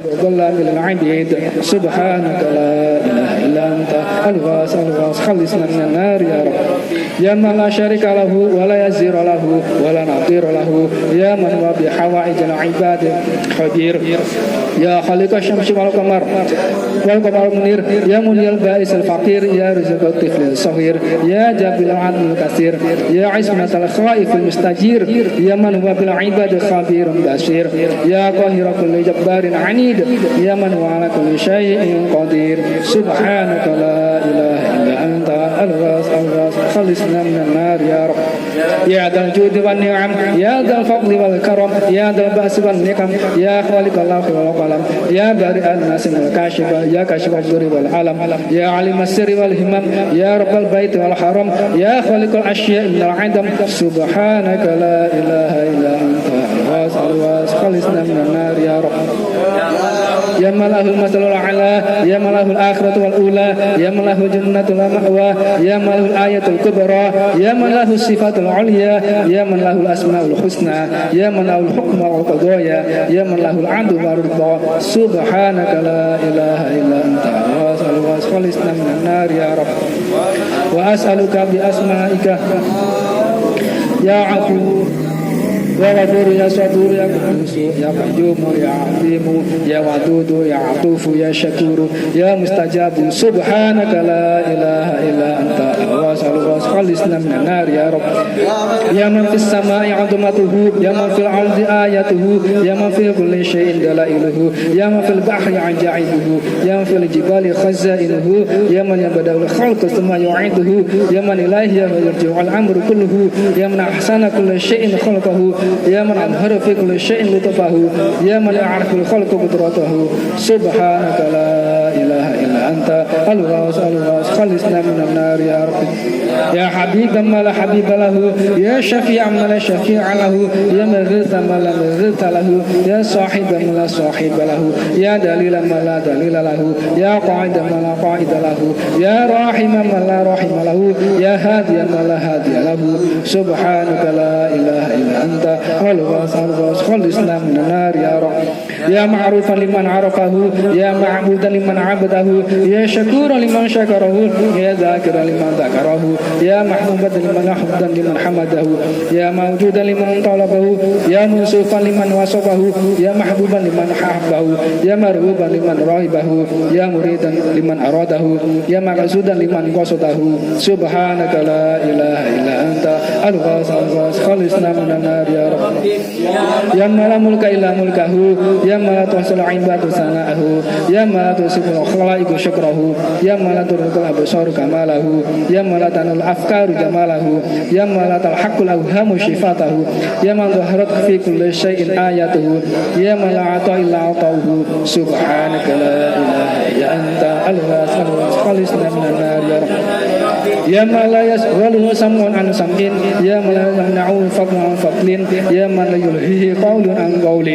ظلام للعبيد سبحانك لا إله إلا أنت الغاث خلصنا من النار يا رب يا من لا شريك له ولا يزير له ولا نظير له يا من هو بحوائج العباد خبير يا خالق الشمس والقمر المنير يا منير البائس الفقير يا رزق الطفل الصغير يا جابر العدل الكثير يا عصمة الخائف المستجير يا من هو بالعباد خبير بصير يا قاهر كل جبار عنيد يا من هو على كل شيء قدير سبحانك لا إله إلا أنت الغاث خلصنا من النار يا رب يا ذا الجود والنعم يا ذا الفضل والكرم يا ذا البأس والنقم يا خالق الله والقلم يا بارئ الناس والكاشف يا كاشف الضر والعلم يا عليم السر والهمم يا رب البيت والحرم يا خالق الأشياء من العدم سبحانك لا إله إلا أنت الغاث خلصنا من النار يا رب يا من له المثل الأعلى يا من له الآخرة والأولى يا من له الجنة والمأوى يا من له الآية الكبرى يا من له الصفات العليا يا من له الأسماء الحسنى يا من له الحكم والقضايا يا من له العدل والرضا سبحانك لا إله إلا أنت خلصنا من النار يا رب وأسألك بأسمائك يا عفو يا غفور يا صبور يا قدوس يا قيوم يا عظيم يا ودود يا عطوف يا شكور يا مستجاب سبحانك لا إله إلا أنت خلصنا من النار يا رب يا من في السماء عظمته يا من في الأرض آيته يا من في كل شيء دلائله يا من في البحر عجائبه يا من في الجبال خزائنه يا من يبدأ الخلق ثم يعيده يا من إليه يرجع الأمر كله يا من أحسن كل شيء خلقه يا من أظهر في كل شيء لطفه يا من يعرف الخلق قدرته سبحانك لا إله إلا أنت الغاث خلصنا من النار يا رب يا حبيب ما لا حبيب له يا شفيع ما لا شفيع له يا مغيث ما لا مغيث له يا صاحب ما لا صاحب له يا دليل ما لا دليل له يا قاعد ما لا قاعد له يا راحم ما لا راحم له يا هادي ما لا هادي له سبحانك لا إله إلا أنت الغاث خلصنا من النار يا رب يا معروفا لمن عرفه يا معبودا لمن عبده يا شكورا لمن شكره يا ذاكرا لمن ذكره يا محمودا لمن حمده يا موجودا لمن طلبه يا موصوفا لمن وصفه يا محبوبا لمن حبه يا مرغوبا لمن راهبه يا مريدا لمن أراده يا مقصودا لمن قصده سبحانك لا إله إلا أنت الغاث خلصنا من النار يا رب يا من لا ملك إلا ملكه يا من لا تحصل عباد ثناءه يا من لا تصف الخلائق شكره يا من لا تدرك الأبصار كماله يا من لا تنال الأفكار جماله يا من لا تلحق الأوهام صفاته يا من ظهرت في كل شيء آياته يا من لا عطاء إلا عطاؤه سبحانك لا إله إلا أنت الغاث خلصنا من النار يا رب يا من لا يسأله سمع عن سمع يا من لا يمنعه فضل عن فضل يا من لا يلهيه قول عن قول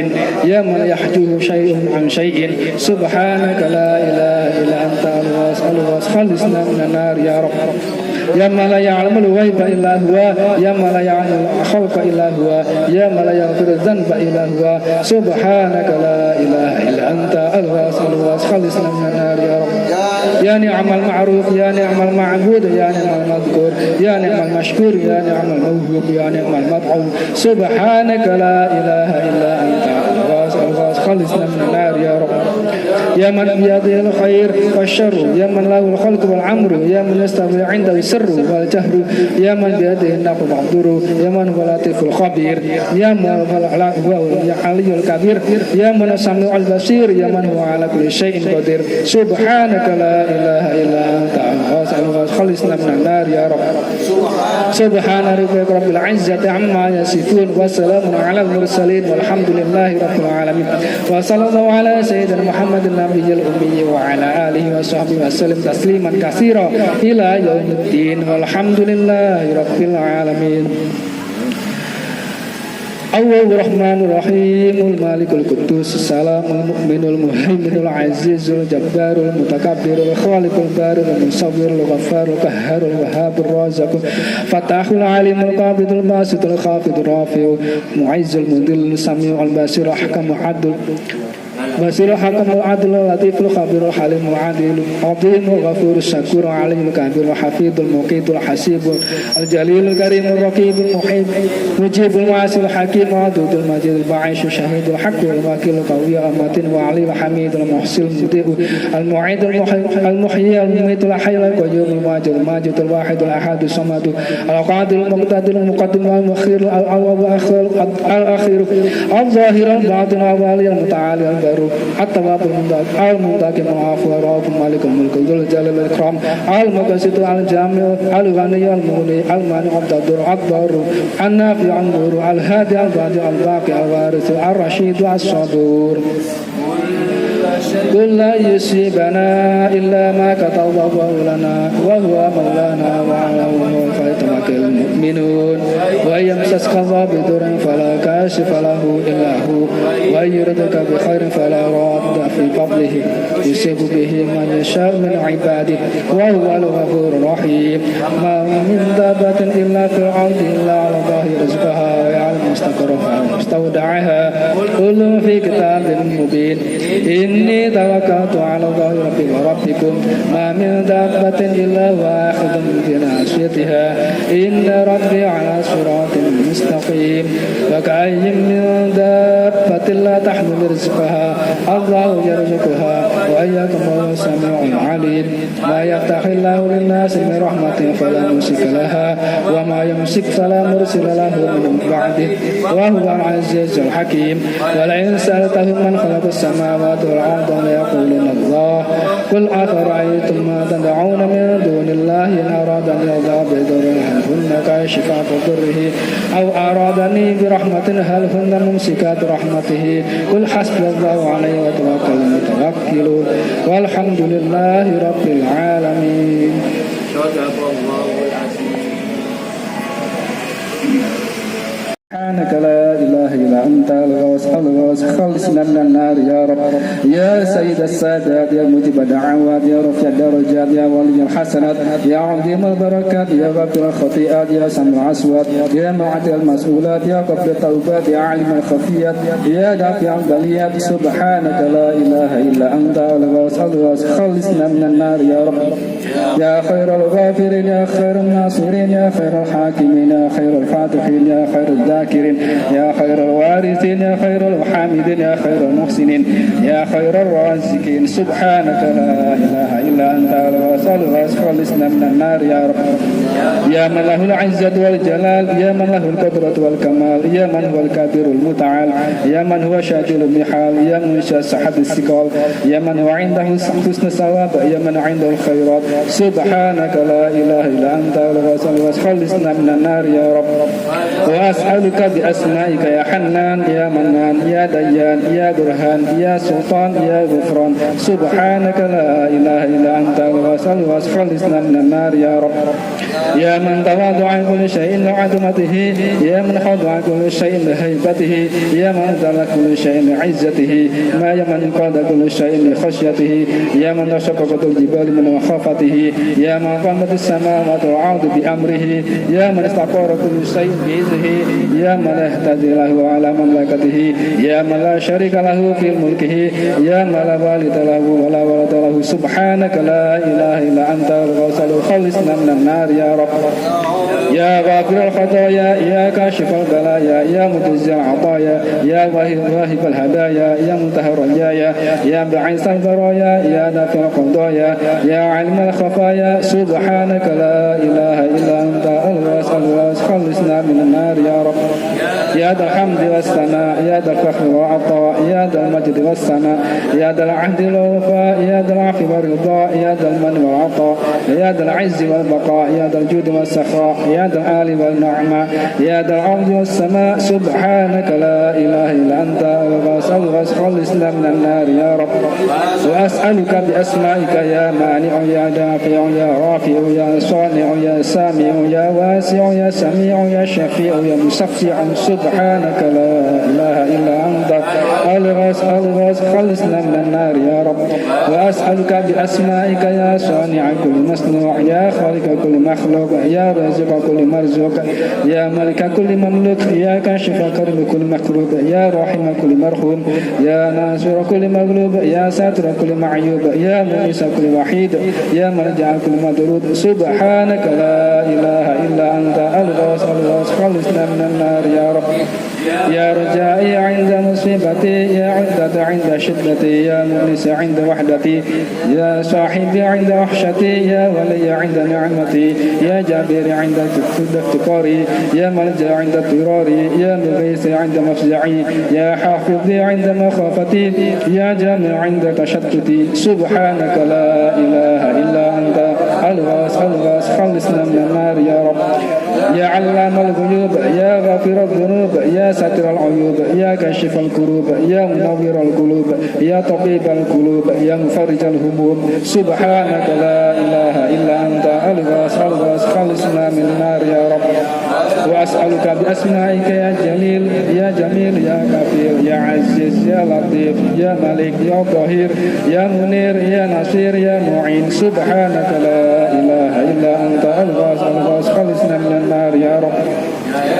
يا من لا يحجوه شيء عن شيء سبحانك لا إله إلا أنت الغاث خلصنا من النار يا رب يا من لا يعلم الغيب إلا هو يا من لا يعلم الخلق إلا هو يا من لا يغفر الذنب إلا هو سبحانك لا إله إلا أنت الغاث خلصنا من النار يا رب يا نعم المعروف يا نعم المعبود يا نعم المذكور يا نعم المشكور يا نعم الموهوب يا نعم المطعوم سبحانك لا إله إلا أنت الغاث خلصنا من النار يا رب يا من بيده الخير والشر يا من له الخلق والأمر يا من يستوي عنده السر والجهر يا من بيده النقل والضر يا من هو اللطيف الخبير يا من هو العلي الكبير يا من السميع البصير يا من هو على كل شيء قدير سبحانك لا إله إلا أنت خلصنا من النار يا رب سبحان ربك رب العزة عما يصفون وسلام على المرسلين والحمد لله رب العالمين وصلى الله على سيدنا محمد النبي الأمي وعلى آله وصحبه وسلم تسليما كثيرا إلى يوم الدين والحمد لله رب العالمين الله الرحمن الرحيم المالك القدوس السلام المؤمن المهيمن العزيز الجبار المتكبر الخالق البارئ المصور الغفار القهار الوهاب الرازق فتاح العليم القابض الباسط الخافض الرافع معز المذل السميع البصير أحكم عدل بصير الحكم العدل اللطيف الخبير الحليم العديل العظيم الغفور الشكور العليم الكبير الحفيظ المقيت الحسيب الجليل الكريم الرقيب المحيب مجيب المعاصي الحكيم العدود المجيد البعيش الشهيد الحق الوكيل القوي المتين وعلي الحميد المحسن المضيء المعيد المحيي المميت الحي القيوم الماجد الواحد الأحد الصمد القادر المقتدر المقدم المؤخر الأخير الظاهر الباطن الوالي المتعالي البر التواب المنتقم العفو الرؤوف المالك الملك ذو الجلال والإكرام المقسط الجامع الغني المغني المانع الضر الضار النافع النور الهادي البادئ الباقي الوارث الرشيد الصبور قل لا يصيبنا إلا ما كتب الله لنا وهو مولانا وعلى الله فليتوكل المؤمنون وإن يمسسك الله بضر فلا كاشف له إلا هو وإن يردك بخير فلا راد في فضله يصيب به من يشاء من عباده وهو الغفور الرحيم ما من دابة إلا في الأرض إلا على الله رزقها ويعلم مستقرها ومستودعها كل في كتاب مبين إني توكلت على الله ربي وربكم ما من دابة إلا هو آخذ بناصيتها إن ربي على صراط مستقيم وكأي من دابة لا تحمل رزقها الله يرزقها وإياكم وهو السميع العليم ما يفتح الله للناس من رحمة فلا ممسك لها وما يمسك فلا مرسل له من بعده وهو العزيز الحكيم ولئن سألتهم من خلق السماوات والأرض ليقولن الله قل أفرأيتم ما تدعون من دون الله إن أرادني الله بضر هل هن كاشفات ضره أو أرادني برحمة هل هن ممسكات رحمته قل حسبي الله عليه وتوكل المتوكلون والحمد لله رب العالمين. صدق الله العظيم. سبحانك لا إله إلا أنت الغوث خلصنا من النار يا رب يا سيد السادات يا مجيب الدعوات يا رفيع الدرجات يا ولي الحسنات يا عظيم البركات يا غفر الخطيئات يا سمع الأصوات يا معطي المسؤولات يا قبل التوبات يا علم الخفيات يا دافع البليات سبحانك لا إله إلا أنت الغوث خلصنا من النار يا رب يا خير الغافرين يا خير الناصرين يا خير الحاكمين يا خير الفاتحين يا خير الذاكرين يا خير الوارثين يا خير الحامدين يا خير المحسنين يا خير الرازقين سبحانك لا إله إلا أنت الغوث خلصنا من النار يا رب يا من له العزة والجلال يا من له القدرة والكمال يا من هو الكبير المتعال يا من هو شادل المحال يا من سحب الثقال يا من هو عنده حسن الثواب يا من عنده الخيرات سبحانك لا إله إلا أنت الغوث خلصنا من النار يا رب وأسألك بأسمائك يا حنان يا منان يا ديان يا برهان يا سلطان يا غفران سبحانك لا إله إلا أنت الغوث خلصنا من النار يا رب يا من تواضع عن كل شيء لعظمته يا من خضع كل شيء لهيبته يا من ذل كل شيء لعزته ما يا من قاد كل شيء لخشيته يا من شققت الجبال من مخافته يا من قامت السماوات والأرض بأمره يا من استقر كل شيء بإذنه يا من اهتدي له على مملكته يا من لا شريك له في ملكه يا من لا والد له ولا ولد له سبحانك لا إله إلا أنت الغوث خلصنا من النار يا رب يا غافر الخطايا يا كاشف البلايا يا مجزي العطايا يا واهب الهدايا يا منتهى الرجايا يا بعيس البرايا يا دافع القضايا يا علم الخفايا سبحانك لا إله إلا أنت الغوث خلصنا من النار يا رب يا ذا الحمد والثناء يا ذا الفخر والعطاء يا ذا المجد والثناء يا ذا العهد والوفاء يا ذا العفو والرضا يا ذا المن والعطاء يا ذا العز والبقاء يا ذا الجود والسخاء يا ذا الآل والنعمة يا ذا الأرض والسماء سبحانك لا إله إلا أنت الغوث خلصنا من النار يا رب وأسألك بأسمائك يا مانع يا دافع يا رافع يا صانع يا سامع يا واسع يا سميع يا شفيع يا مشفع سبحانك لا إله إلا أنت الغوث الغاث خلصنا من النار يا رب وأسألك بأسمائك يا صانع كل مصنوع يا خالق كل مخلوق يا رازق كل مرزوق يا ملك كل مملوك يا كاشف كل مكروب يا راحم كل مرحوم يا ناصر كل مغلوب يا ساتر كل معيوب يا مؤنس كل وحيد يا ملجأ كل مطرود سبحانك لا إله إلا أنت الغاث خلصنا من النار يا رب يا رجائي عند مصيبتي يا عدة عند شدتي يا مؤنس عند وحدتي يا صاحبي عند وحشتي يا ولي عند نعمتي يا جابر عند افتقاري يا ملجأ عند اضطراري يا مغيث عند مفزعي يا حافظي عند مخافتي يا جامع عند تشتتي سبحانك لا إله إلا أنت الغاث خلصنا من النار يا رب يا علام الغيوب يا غافر الذنوب يا ساتر العيوب يا كاشف الكروب يا منور القلوب يا طبيب القلوب يا مفرج الهموم سبحانك لا إله إلا أنت الغاث خلصنا من النار يا رب وأسألك بأسمائك يا جميل يا كبير يا عزيز يا لطيف يا ملك يا ظهير يا منير يا نصير يا معين سبحانك لا إله إلا أنت الغاث خلصنا من النار يا رب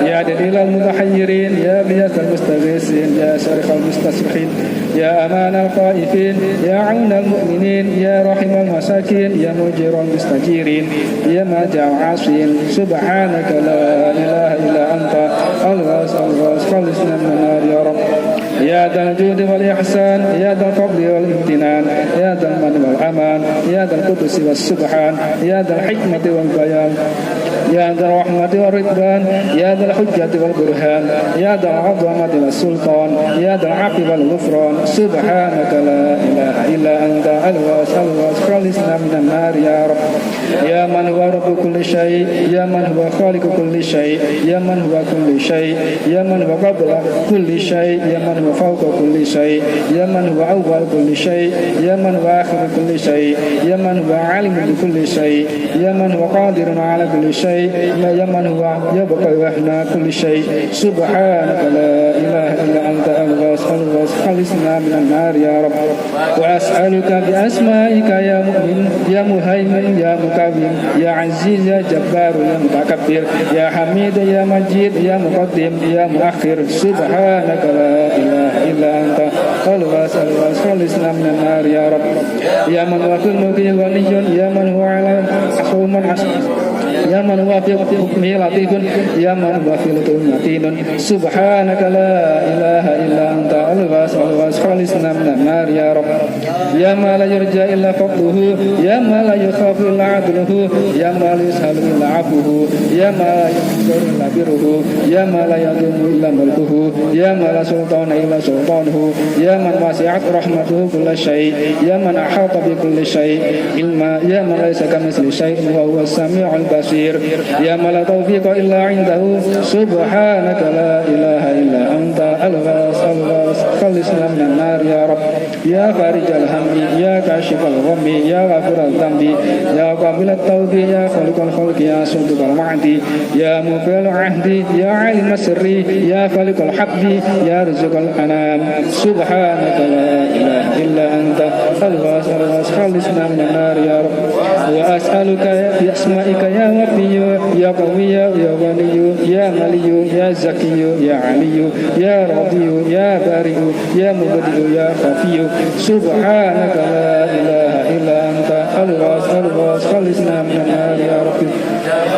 يا دليل المتحيرين يا بياس المستغيثين يا شريخ المستصرخين يا أمان الخائفين يا عون المؤمنين يا رحم المساكين يا مجير المستجيرين يا ماجع العاصين سبحانك لا إله إلا أنت الغاث خلصنا من النار يا رب يا ذا الجود والإحسان يا ذا الفضل والامتنان يا ذا المن والأمان يا ذا القدس والسبحان يا ذا الحكمة والبيان يا ذا الرحمة والرضوان يا ذا الحجة والبرهان يا ذا العظمة والسلطان يا ذا العفو والغفران سبحانك لا إله إلا أنت الغاث خلصنا من النار يا رب يا من هو رب كل شيء يا من هو خالق كل شيء يا من هو كل شيء يا من هو قبل كل شيء يا من هو فوق كل شيء يا من هو أول كل شيء يا من هو آخر كل شيء يا من هو عالم بكل شيء يا من هو قادر على كل شيء يا من هو يبقى وحنا كل شيء سبحانك لا إله إلا أنت الغاث خلصنا من النار يا رب وأسألك بأسمائك يا مؤمن يا مهيمن يا مكرم يا عزيز يا جبار يا متكبر يا حميد يا مجيد يا مقدم يا مؤخر سبحانك لا إله إلا أنت الغاث خلصنا من النار يا رب يا من هو في الملك غني يا من هو على حكم يا من هو في حكمه لطيف يا من هو في لطفه متين سبحانك لا إله إلا أنت الغاث خلصنا من النار يا رب يا ما لا يرجى إلا فضله يا ما لا يخاف إلا عدله يا ما لا يسهل إلا عفوه يا ما لا يقدر إلا بره يا ما لا يضم إلا ملكه يا ما لا سلطان إلا سلطانه يا من وسعت رحمته كل شيء يا من أحاط بكل شيء علما يا من ليس كمثل شيء وهو السميع البصير يا من لا توفيق إلا عنده سبحانك لا إله إلا أنت الغاث خلصنا من النار يا رب يا فارج الهم يا كاشف الغم يا غافر الذنب يا قابل التوب يا خالق الخلق يا صدق الوعد يا مفعل العهد يا عالم السر يا خالق الحب يا رزق الأنام سبحانك لا إله إلا أنت الغاث خلصنا من النار يا رب وأسألك بأسمائك يا وفي يا قوي يا غني يا ملي يا زكي يا علي يا رضي يا بارئ يا مبدئ يا خفي سبحانك لا إله إلا أنت الغاث خلصنا من النار يا رب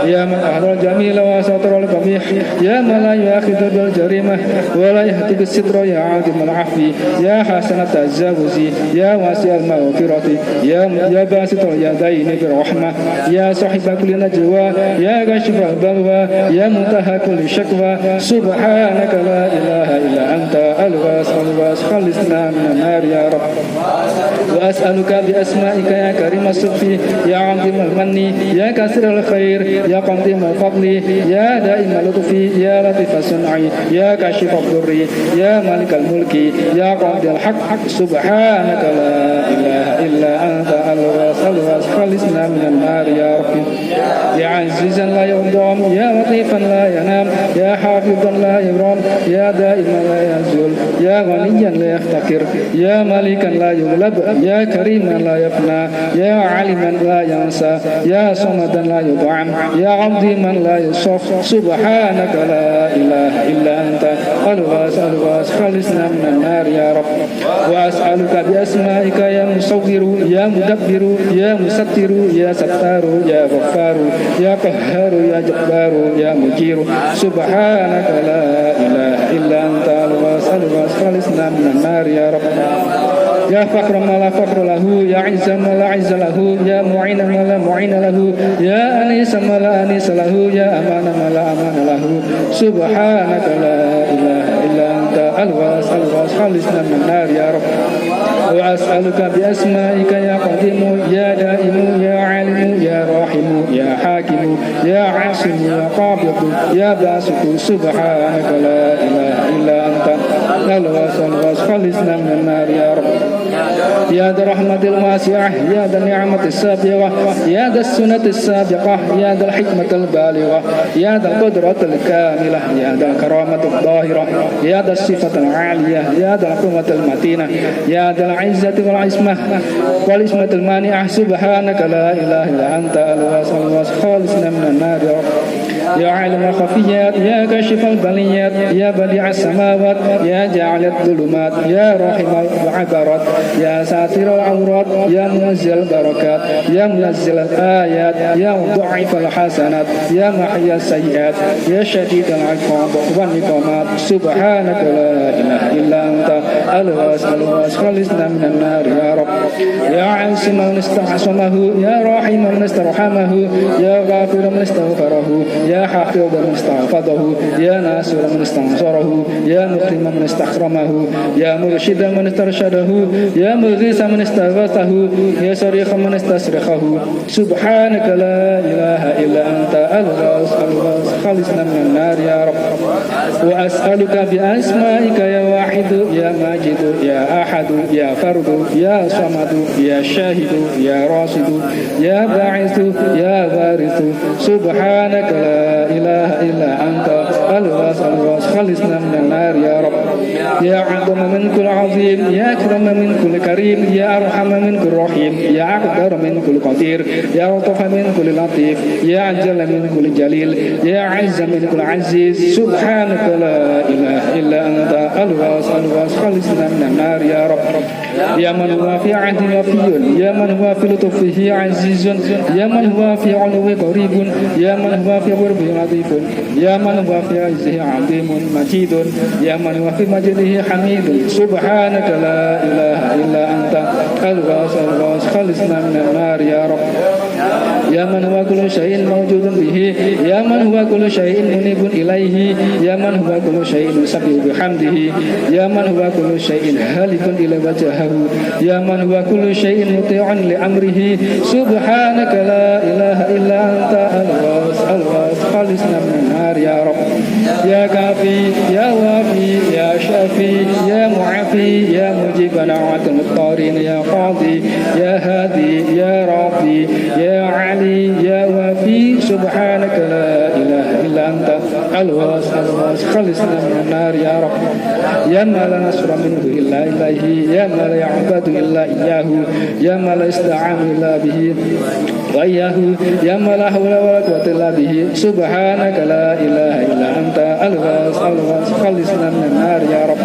يا من أحضر الجميل وستر القبيح يا من لا يؤاخذ بالجريمة ولا يهتك الستر يا عادم العفو يا حسن التجاوز يا واسع المغفرة يا باسط اليدين بالرحمة يا صاحب كل نجوى يا كاشف البلوى يا منتهى كل شكوى سبحانك لا إله إلا أنت الغاث خلصنا من النار يا رب وأسألك بأسمائك يا كريم الصدق يا عظيم المن يا كثير الخير يا قديم الفضل يا دائم اللطف يا لطيف الصنع يا كاشف الضر يا مالك الملك يا قاضي الحق سبحانك لا إله إلا أنت الغاث خلصنا من النار يا رب يا عزيزا لا يضام يا لطيفا لا ينام يا حافظا لا يرام يا دائما لا يزول يا غنيا لا يفتقر يا ملكا لا يغلب يا كريما لا يفنى يا عالما لا ينسى يا صمدا لا يطعم يا عظيما لا يصف سبحانك لا إله إلا أنت الغاث خلصنا من النار يا رب وأسألك بأسمائك يا مصور يا مدبر يا مستر يا ستار يا غفار يا قهار يا جبار يا مجير سبحانك لا إله إلا أنت الغاث خلصنا من النار يا رب يا فخر ما لا فخر له يا عز ما لا عز له يا معين ما لا معين له يا أنيس ما لا أنيس له يا أمان ما لا أمان له سبحانك لا إله إلا أنت الغاث خلصنا من النار يا رب وأسألك بأسمائك يا قديم يا دائم يا عالم يا راحم يا حاكم يا عاصم يا قابض يا باسط سبحانك لا إله إلا أنت الغاث خلصنا من النار يا رب يا ذا الرحمة الواسعة يا ذا النعمة السابقة يا ذا السنة السابقة يا ذا الحكمة البالغة يا ذا القدرة الكاملة يا ذا الكرامة الظاهرة يا ذا الصفة العالية يا ذا القوة المتينة يا ذا العزة والعصمة والعصمة المانعة سبحانك لا إله إلا أنت الغاث خالصنا من النار يا رب يا عالم الخفيات يا كاشف البليات يا بديع السماوات يا جاعل الظلمات يا راحم العبرات يا ساتر العورات يا منزل البركات يا منزل الآيات يا مضاعف الحسنات يا محيي السيئات يا شديد العقاب والنقمات سبحانك لا إله إلا أنت الغاث خلصنا من النار يا رب يا عاصم من استعصمه يا راحم من استرحمه يا غافر من استغفره يا حافظ من استحفظه يا ناصر من استنصره يا مكرم من استكرمه يا مرشد من استرشده يا مغيث من استغاثه يا صريخ من استصرخه سبحانك لا إله إلا أنت الغاث خلصنا من النار يا رب وأسألك بأسمائك يا واحد يا ماجد يا أحد يا فرد يا صمد يا شاهد يا راصد يا باعث يا وارث سبحانك لا إله إلا أنت الغاث خلصنا من النار يا رب يا أعظم من كل عظيم يا أكرم من كل كريم يا أرحم من كل رحيم يا أقدر من كل قدير يا لطف من كل لطيف يا أجل من كل جليل يا عز من كل عزيز سبحانك لا إله إلا أنت الغاث خلصنا من النار يا رب يا من هو في عهد وفي يا من هو في لطفه عزيز يا من هو في علو قريب يا من هو في غربه لطيف يا من هو في عزه عظيم مجيد يا من هو في مجده حميد سبحانك لا إله إلا أنت الغاث خلصنا من النار يا رب يا من هو كل شيء موجود به يا من هو كل شيء منيب إليه يا من هو كل شيء يسبح بحمده يا من هو كل شيء هالك إلى وجهه يا من هو كل شيء مطيع لأمره سبحانك لا إله إلا أنت الغاث خلصنا من النار يا رب يا كافي يا وافي يا شافي يا معافي يا مجيب دعوة المضطرين يا قاضي يا هادي يا راضي يا علي يا وافي سبحانك لا إله إلا أنت الغاث خلصنا من النار يا رب يا ما لا نصر منه إلا إليه يا ما لا يعبد إلا إياه يا ما لا استعان إلا به وإياه يا ما لا حول ولا قوة إلا به سبحانك لا إله إلا أنت الغاث خلصنا من النار يا رب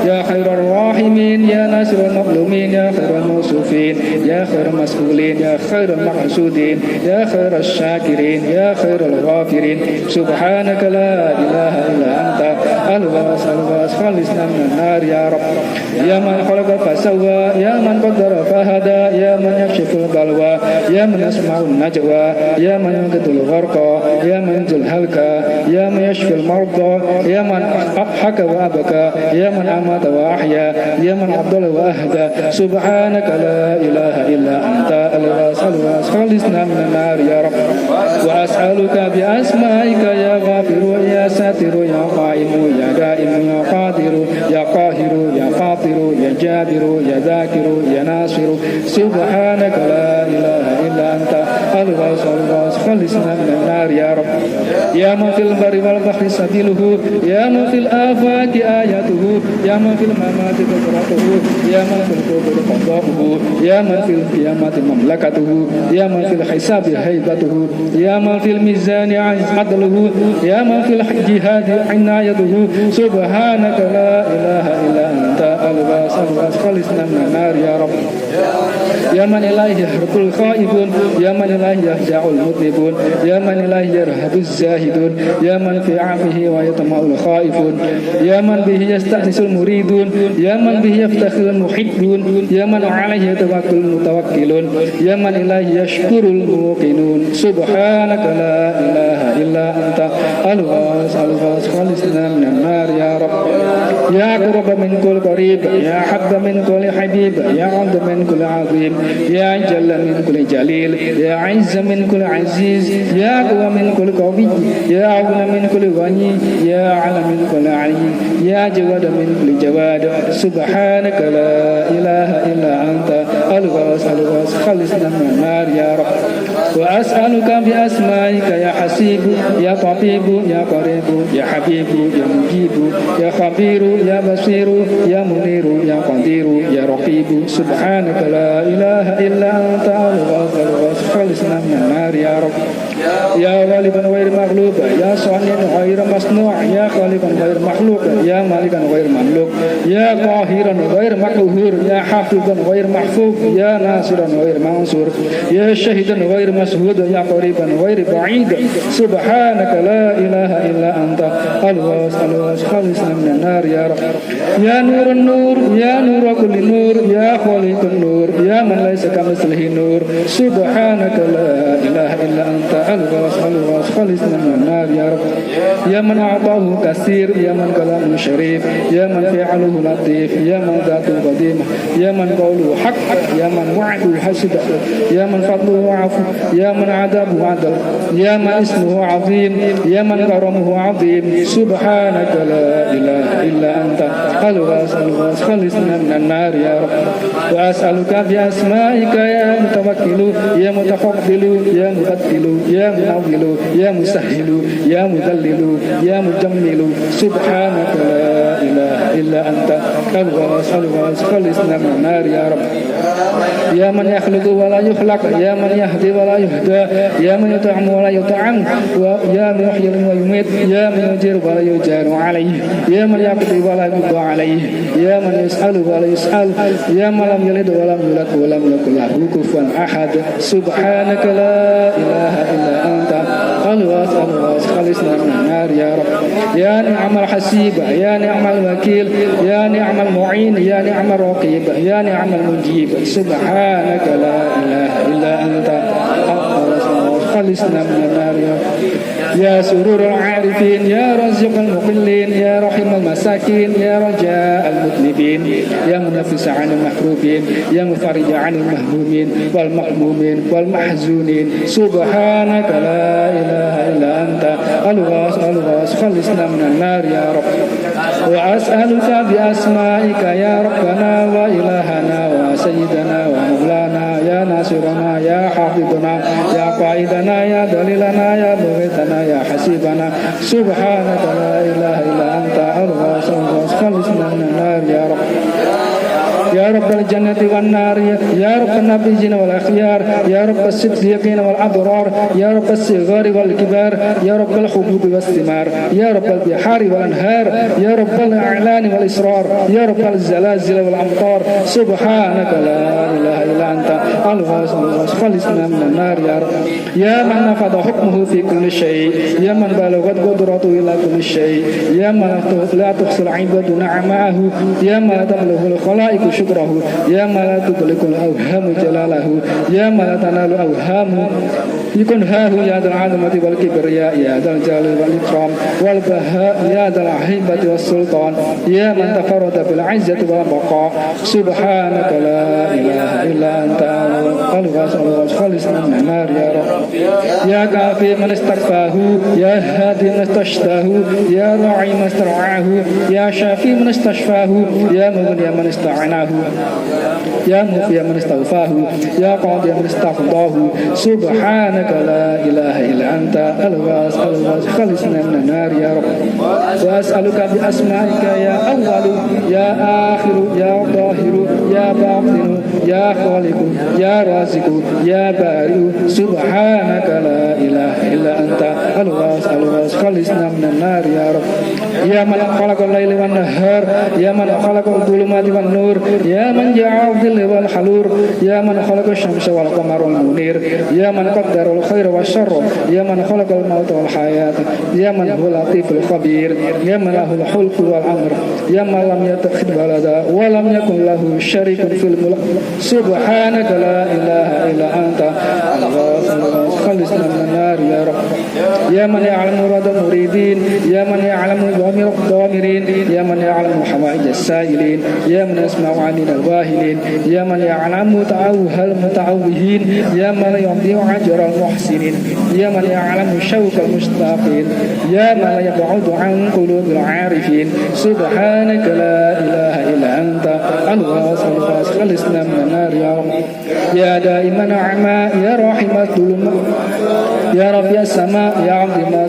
يا خير الراحمين يا ناصر المظلومين يا خير الموصوفين يا خير المسؤولين يا خير المقصودين يا خير الشاكرين يا خير الغافرين سبحانك لا إله إلا أنت الغاث خلصنا من النار يا رب يا من خلق فسوى يا من قدر فهدى يا من يكشف البلوى يا من يسمع النجوى يا من ينقذ الغرق يا من ينجي الهلكى يا من يشفي المرضى يا من أضحك وأبكى يا من أمات وأحيا يا من أضل وأهدى سبحانك لا إله إلا أنت الغاث خلصنا من النار يا رب وأسألك بأسمائك يا غافر يا ساتر يا قائم يا دائم يا قادر يا قاهر يا فاطر يا جابر يا ذاكر يا ناصر سبحانك لا إله إلا أنت الغاث خلصنا من النار يا رب يا من في البر والبحر سبيله يا من في الآفاق آياته يا من في الممات قدرته يا من في القبور قضاؤه يا من في القيامة مملكته يا من في الحساب هيبته يا من في الميزان عدله يا من في الجهاد عنايته سبحانك لا إله إلا أنت الواس خلصنا من النار يا رب يا من إليه يهرب الخائفون يا من إليه يهجع المذنبون يا من إليه يرهب الزاهدون يا من في عفه ويطمع الخائفون يا من به يستأنس المريدون يا من به يفتخر المحبون يا من عليه يتوكل المتوكلون يا من إليه يشكر الموقنون سبحانك لا إله إلا أنت الواس خلصنا من النار يا رب يا قرب من كل قريب يا حب من كل حبيب يا عبد من كل عظيم يا جل من كل جليل يا عز من كل عزيز يا قوى من كل قوي يا عون من كل غني يا علم من كل علي يا جواد من كل جواد سبحانك لا إله إلا أنت الغاث خلصنا من النار يا رب وأسألك بأسمائك يا حسيب يا طبيب يا قريب يا حبيب يا مجيب يا خبير يا بصير يا منير يا قدير يا رقيب سبحانك لا إله إلا أنت الغاث خلصنا من النار يا رب يا غالبا غير مغلوب يا صانعا غير مصنوع يا خالقا غير مخلوق يا مالكا غير مملوك يا قاهرا غير مقهور يا حافظا غير محفوظ يا ناصرا غير منصور يا شهيدا غير مشهود يا قريبا غير بعيد سبحانك لا إله إلا أنت الغاث خلصنا من النار يا رب يا نور النور يا نور كل نور يا خالق النور يا من ليس كمثله نور سبحانك لا إله إلا أنت الغاث خلصنا من النار يا رب يا من أعطاه كثير يا من كلامه شريف يا من فعله لطيف يا من ذاته قديمة يا من قوله حق يا من وعده حسب يا من فضله عفو يا من عذابه عدل يا من اسمه عظيم يا من كرمه عظيم سبحانك لا إله إلا أنت الغاث خلصنا من النار يا رب وأسألك بأسمائك يا متوكل يا متفضل يا مبدل يا منول يا مسهل يا مذلل يا مجمل سبحانك لا إله إلا أنت الغاث خلصنا من النار يا رب يا من يخلق ولا يخلق يا من يهدي ولا يهدى يا من يطعم ولا يطعم يا من يحيي ويميت يا من يجير ولا يجار عليه يا من يقضي ولا يقضى عليه يا من يسأل ولا يسأل يا من لم يلد ولم يولد ولم يكن له كفوا أحد سبحانك لا إله إلا أنت الغاث خلصنا من النار يا رب يا نعم الحسيب يا نعم الوكيل يا نعم المعين يا نعم الرقيب يا نعم المجيب سبحانك لا إله إلا أنت خلصنا من النار يا سرور العارفين يا رزق المقلين يا رحم المساكين يا رجاء المذنبين يا منفس عن المحروبين يا مفرج عن المهمومين والمحمومين والمحزونين سبحانك لا إله إلا أنت الغاث خلصنا من النار يا رب وأسألك بأسمائك يا ربنا وإلهنا وسيدنا ومولانا يا ناصرنا يا حافظنا يا قائدنا يا دليلنا يا مغيثنا يا حسيبنا سبحانك لا إله إلا أنت الغاث خلصنا من النار يا رب يا رب الجنة والنار يا رب النبيين والأخيار يا رب الصديقين والأبرار يا رب الصغار والكبار يا رب الحبوب والثمار يا رب البحار والأنهار يا رب الأعلان والإسرار يا رب الزلازل والأمطار سبحانك لا إله إلا أنت الغاث خلصنا من النار يا رب يا من نفذ حكمه في كل شيء يا من بلغت قدرته إلى كل شيء يا من لا تحصي العباد نعمه يا من لا تبلغ الخلائق شكره يا من لا تدرك الأوهام جلاله يا من لا تنال أوهام يكن هاه يا ذا العظمة والكبرياء يا ذا الجلال والإكرام والبهاء يا ذا الهيبة والسلطان يا من تفرد بالعزة والبقاء سبحانك لا إله إلا أنت الغاث خلصنا من النار يا رب يا كافي من استرفاه يا هادي من استشتاه يا راعي من استرعاه يا شافي من استشفاه يا مغني من استعناه يا مفي من استوفاه يا قاضي من استقضاه سبحانك لا إله إلا أنت الواس خلصنا من النار يا رب وأسألك بأسمائك يا أول يا آخر يا ظاهر يا باطن يا خالق يا رازق يا بارئ سبحانك لا إله إلا أنت الواس خلصنا من النار يا رب يا من خلق الليل والنهار يا من خلق الظلمات والنور يا من جعل الظل والحلور يا من خلق الشمس والقمر والمنير يا من قدر الخير والشر يا من خلق الموت والحياة يا من هو اللطيف الخبير يا من له الخلق والأمر يا من لم يتخذ ولدا ولم يكن له شريك في الملك سبحانك لا إله إلا أنت خلصنا من النار يا رب يا من يعلم مراد المريدين يا من يعلم ضمير الضامرين يا من يعلم حوائج السائلين يا من يسمع عن الواهلين يا من يعلم تعوه المتعوهين يا من يضيع أجر المحسنين يا من يعلم شوك المشتاقين يا من يبعد عن قلوب العارفين سبحانك لا إله إلا أنت الواس خلصنا من النار يا رب يا دائما نعماء يا راحم الظلم يا رب يا السماء يا عبد ما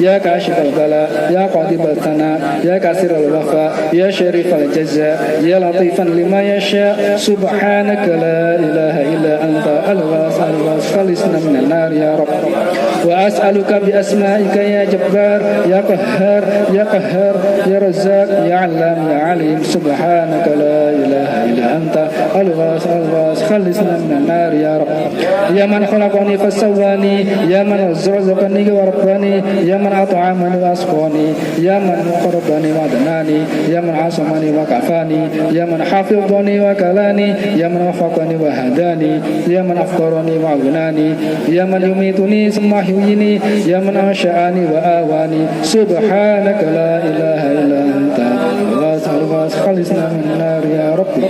يا كاشف البلاء يا قاضب الثناء يا كاسر الوفاء يا شريف الجزاء يا لطيفا لما يشاء سبحانك لا إله إلا أنت الواس خلصنا من النار يا رب وأسألك بأسمائك يا جبار يا قهار يا قهار يا رزاق يا علام يا عليم سبحانك لا إله إلا أنت الواس خلصنا من النار يا رب يا من خلقني فسواني يا من رزقني ورباني يا من أطعمني وأسقاني يا من قربني ودناني يا من عصمني وكفاني يا من حفظني وكلاني يا من وفقني وهداني يا من أفكرني وأغناني يا من يميتني ثم يحييني يا من أنشأني وآواني سبحانك لا إله إلا أنت الواس خلصنا من النار يا رب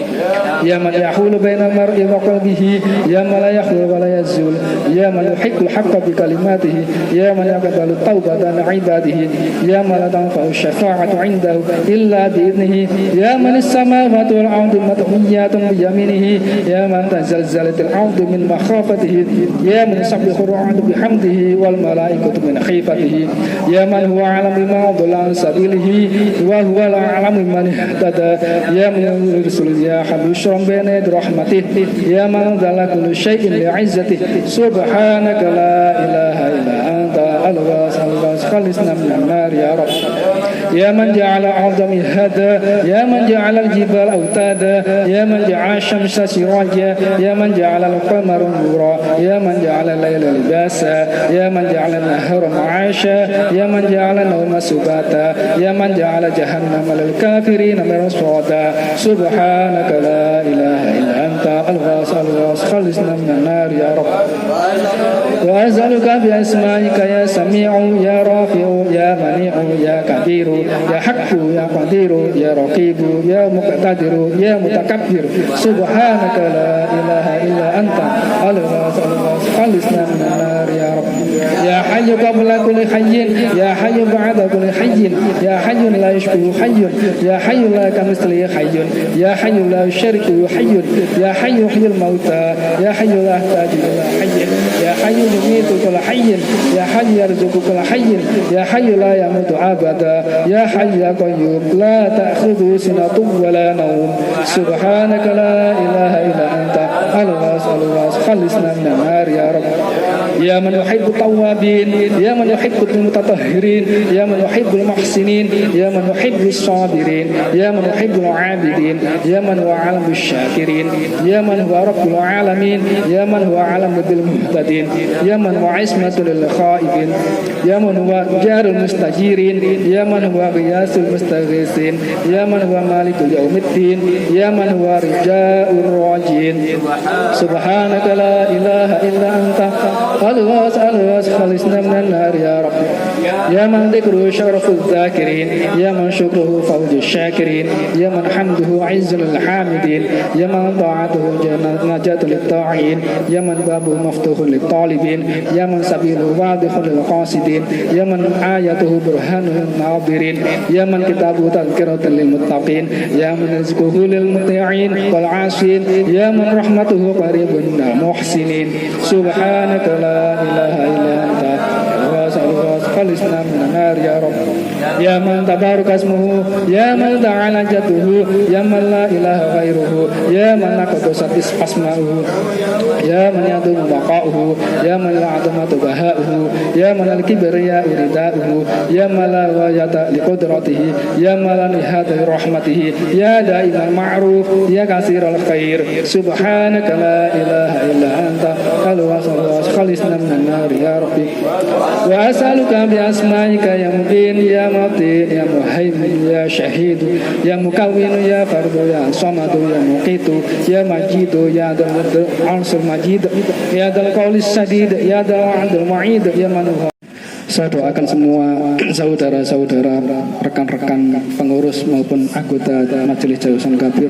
يا من يحول بين المرء وقلبه يا من لا يخلو ولا يزول يا من يحق الحق بكلماته يا من يقبل التوبة عن عباده يا من لا تنفع الشفاعة عنده إلا بإذنه يا من السماوات والأرض مطويات بيمينه يا من تزلزلت الأرض من مخافته يا من يسبح الرعد بحمده والملائكة من خيفته يا من هو أعلم بما ضل عن سبيله وهو الأعلم بمن اهتدى يا من يرسل الرياح بشرا بين يدي رحمته يا من ذل كل شيء لعزته سبحانك لا إله إلا أنت الواس خلصنا من النار يا رب يا من جعل الأرض مهادا يا من جعل الجبال أوتادا يا من جعل الشمس سراجا يا من جعل القمر نورا يا من جعل الليل لباسا يا من جعل النهار معاشا يا من جعل النوم سباتا يا من جعل جهنم للكافرين مرصادا سبحانك لا إله إلا أنت الواس خلصنا من النار يا رب وأسألك بأسمائك يا سميع يا رافع يا منيع يا كبير يا حق يا قدير يا رقيب يا مقتدر يا متكبر سبحانك لا إله إلا أنت خلصنا من النار يا رب يا حي قبل كل حي يا حي بعد كل حي يا حي لا يشبه حي يا حي لا كمثله حي يا حي لا يشارك حي يا حي يحيي الموتى يا حي لا يحتاج إلى حي يا حي يميت كل حي يا حي يرزق كل حي يا حي لا يموت أبدا يا حي يا قيوم لا تأخذه سنة ولا نوم سبحانك لا إله إلا أنت الواس خلصنا من النار يا رب يا من يحب التوابين يا من يحب المتطهرين يا من يحب المحسنين يا من يحب الصابرين يا من يحب العابدين يا من هو عالم الشاكرين يا من هو رب العالمين يا من هو عالم بالمهتدين يا من هو عصمة للخائفين يا من هو جار المستجيرين يا من هو غياث المستغيثين يا من هو مالك يوم الدين يا من هو رجاء الراجين سبحانك لا إله إلا أنت الواس خلصنا من النار يا رب Ya man dzikruhu syaraful dzakirin, ya man syukruhu fawzul syakirin, ya man hamduhu izzul hamidin, ya man ta'atuhu najatul ta'in, ya man babu maftuhul talibin, ya man sabilu wadihul qasidin, ya man ayatuhu burhanul nadirin, ya man kitabu tadhkiratul lil muttaqin, ya man rizquhu lil muti'in wal 'asin, ya man rahmatuhu qaribun lil muhsinin. Subhanaka la ilaha illa anta khalisna minan nar ya rabb. Ya man tabaraka ismuhu, ya man ta'ala jatuhu, ya man la ilaha ghairuhu, ya man naqadasat asma'uhu, ya man yadumu baqa'uhu, ya man la adamatu baha'uhu, ya man al-kibriya urida'uhu, ya man la ghayata liqudratihi, ya man la nihata rahmatihi, ya da'imal ma'ruf, ya kasiral khair. Subhanaka la ilaha illa anta khalisna minan nar ya rabbi. Wa as'aluka bi asma'ika ya mubin ya matin ya muhaimin ya syahidu ya mukawwin ya fardu ya samadu ya muqitu ya majidu ya dal ansur majid ya dal qaulis sadid ya dal adil mu'id ya manuha. Saya doakan semua saudara-saudara, rekan-rekan pengurus maupun anggota Majelis Jausan Kabir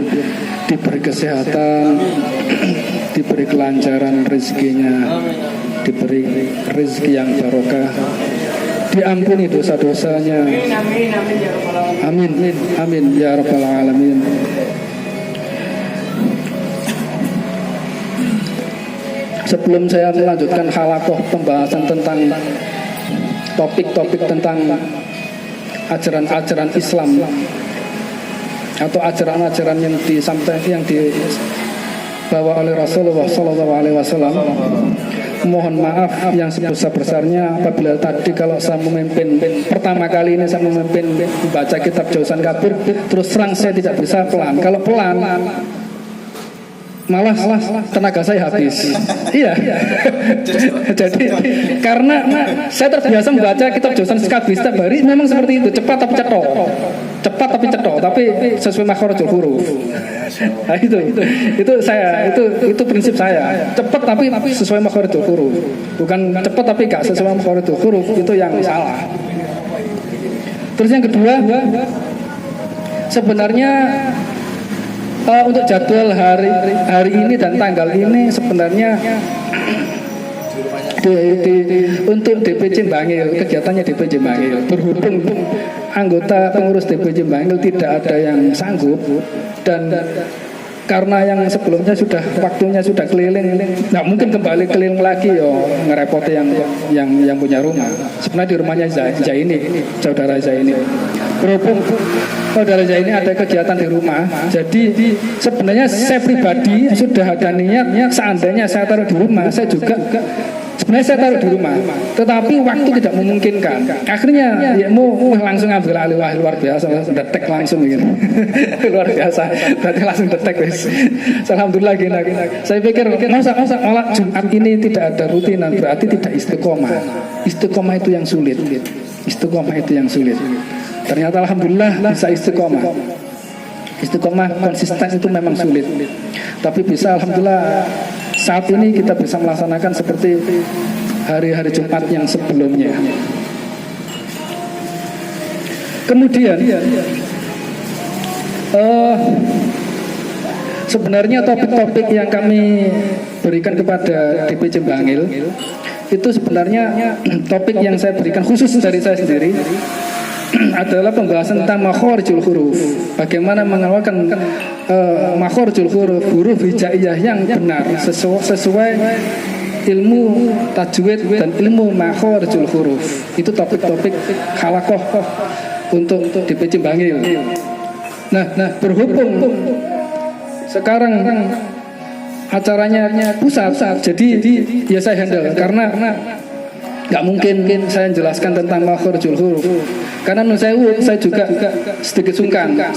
diberi kesehatan, diberi kelancaran rezekinya, diberi rezeki yang barokah, diampuni dosa-dosanya. Amin, amin ya rabbal alamin. Sebelum saya melanjutkan halaqah pembahasan tentang topik-topik tentang ajaran-ajaran Islam atau ajaran-ajaran yang disampaikan, yang dibawa oleh Rasulullah SAW, mohon maaf yang sebesar-besarnya apabila tadi kalau saya memimpin pertama kali ini saya memimpin membaca kitab Jausan Kabir, terus terang saya tidak bisa pelan. Kalau pelan malah tenaga saya habis. Iya. Jadi karena saya terbiasa membaca kitab Jausan Kabir setiap hari, memang seperti itu, cepat tapi cetok. Cepat tapi cetok, tapi sesuai makhrajul huruf. Nah, itu saya, itu prinsip saya. Cepat tapi sesuai makhrajul huruf. Bukan cepat tapi gak sesuai makhrajul huruf, itu yang salah. Terus yang kedua, sebenarnya untuk jadwal hari ini dan tanggal ini sebenarnya untuk DPC Bangil, kegiatannya DPC Bangil, berhubung anggota pengurus DPC Bangil tidak ada yang sanggup, dan karena yang sebelumnya sudah waktunya sudah keliling, nggak mungkin kembali keliling lagi ngerepoti yang punya rumah. Sebenarnya di rumahnya Zaini, saudara Zaini. Berhubung saudara Zaini ada kegiatan di rumah, jadi sebenarnya saya pribadi sudah ada niat, seandainya saya taruh di rumah, saya juga sebenarnya saya taruh di rumah, tetapi waktu tidak memungkinkan. Akhirnya ya mau langsung ambil alih. Wah, luar biasa, detek langsung gitu. Luar biasa, berarti langsung detek wis. Alhamdulillah gini. Saya pikir masa malah Jumat ini tidak ada rutinan, berarti tidak istiqomah. Istiqomah itu yang sulit. Istiqomah itu yang sulit. Ternyata alhamdulillah bisa istiqomah. Istiqomah konsisten itu memang sulit, tapi bisa alhamdulillah saat ini kita bisa melaksanakan seperti hari-hari Jumat yang sebelumnya. Kemudian sebenarnya topik-topik yang kami berikan kepada DPC Bangil itu sebenarnya topik yang saya berikan khusus dari saya sendiri adalah pembahasan tentang makhorijul huruf. Bagaimana mengeluarkan makhorijul huruf hijaiyah yang benar sesuai ilmu tajwid dan ilmu makhorijul huruf. Itu topik-topik halaqah untuk DPC Bangil. Nah, berhubung sekarang acaranya pusat, jadi ya saya handle karena nggak mungkin saya jelaskan tentang makhorijul huruf. Karena menurut saya juga sedikit sungkannya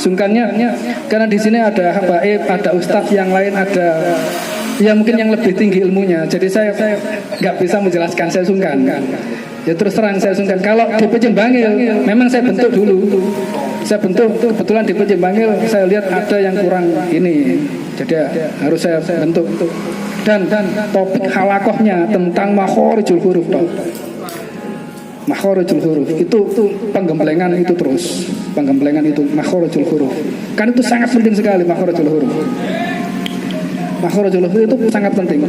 karena di sini ada habaib, ada ustadz yang lain, ada ya mungkin yang lebih tinggi ilmunya. Jadi saya nggak bisa menjelaskan, saya sungkan. Ya terus terang saya sungkan. Kalau DPC Bangil memang saya bentuk dulu. Saya bentuk, kebetulan DPC Bangil saya lihat ada yang kurang ini. Jadi harus saya bentuk. Dan topik halaqahnya tentang makhorijul huruf. makhorijul huruf itu penggemblengan itu terus, penggemblengan itu makhorijul huruf. Kan itu sangat penting sekali makhorijul huruf. Makhorijul huruf itu sangat penting.